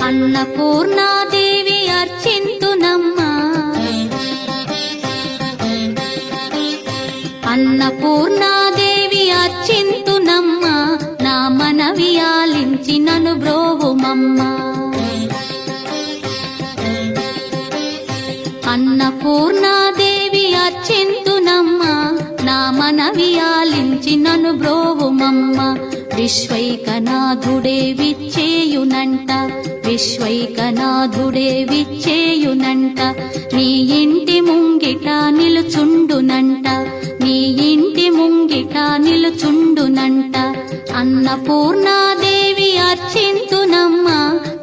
అన్నపూర్ణాదేవి అర్చింతునమ్మా, అన్నపూర్ణాదేవి అర్చింతునమ్మా, నా మనవి ఆలించి నన్ను బ్రోవుమమ్మా. అన్నపూర్ణాదేవి అర్చింతునమ్మా, నా మనవి ఆలించి నన్ను బ్రోవుమమ్మా. విశ్వైకనాథుడే విచ్చేయునంట, విశ్వైకనాథుడే విచ్చేయునంట, నీ ఇంటి ముంగిట నిలుచుండునంట, నీ ఇంటి ముంగిట నిలుచుండునంట. అన్నపూర్ణాదేవి అర్చింతునమ్మా,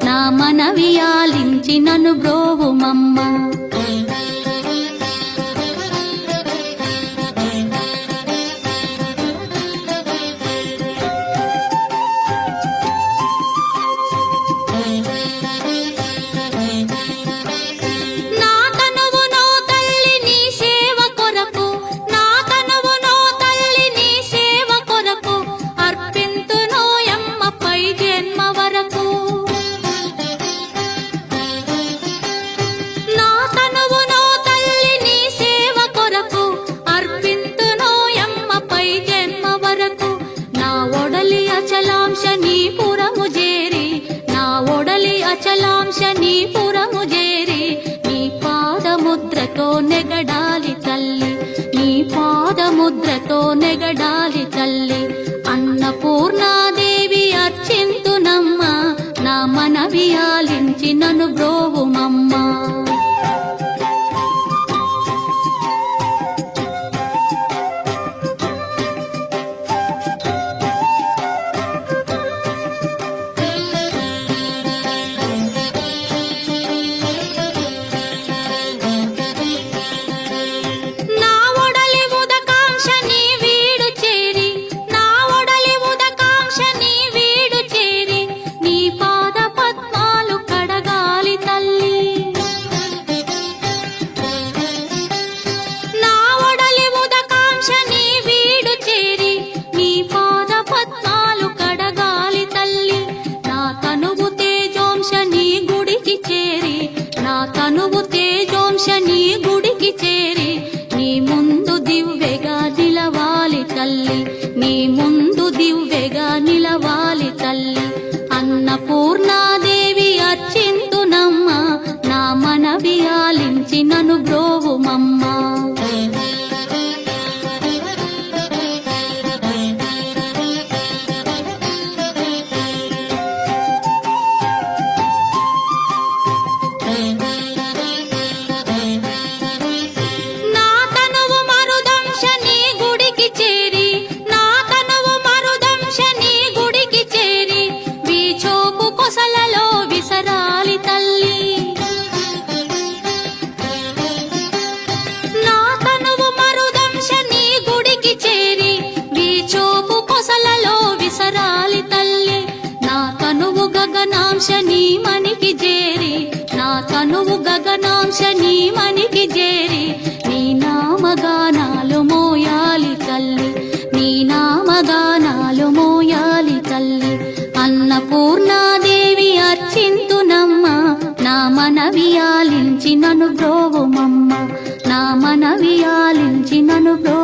నా మనవి ఆలించి నన్ను బ్రోవుమమ్మా. అచలాంశ నీ పురము చేరి, నీ పాదముద్రతో నెగడాలి తల్లి, నీ పాదముద్రతో నెగడాలి తల్లి. అన్నపూర్ణాదేవి అర్చింతునమ్మా, నా మనవి ఆలించి నన్ను బ్రోవుమమ్మా. తనువు తేజోంశ నీ గుడికి చేరి, నీ ముందు దివ్వెగా నిలవాలి తల్లి, నీ ముందు దివ్వెగా నిలవాలి తల్లి. అన్నపూర్ణాదేవి అర్చింతునమ్మా, నా మనవి ఆలించి నన్ను బ్రోవుమమ్మా. గగనాంశ నీ మనికి చేరి, నా తనువు గగనాంశ నీ మనికి చేరి, నీ నామగానాలు మోయాలి తల్లి, నీ నామగానాలు మోయాలి తల్లి. అన్నపూర్ణాదేవి అర్చింతునమ్మా, నా మనవి ఆలించి నన్ను బ్రోవుమమ్మా, నా మనవి ఆలించి నన్ను బ్రో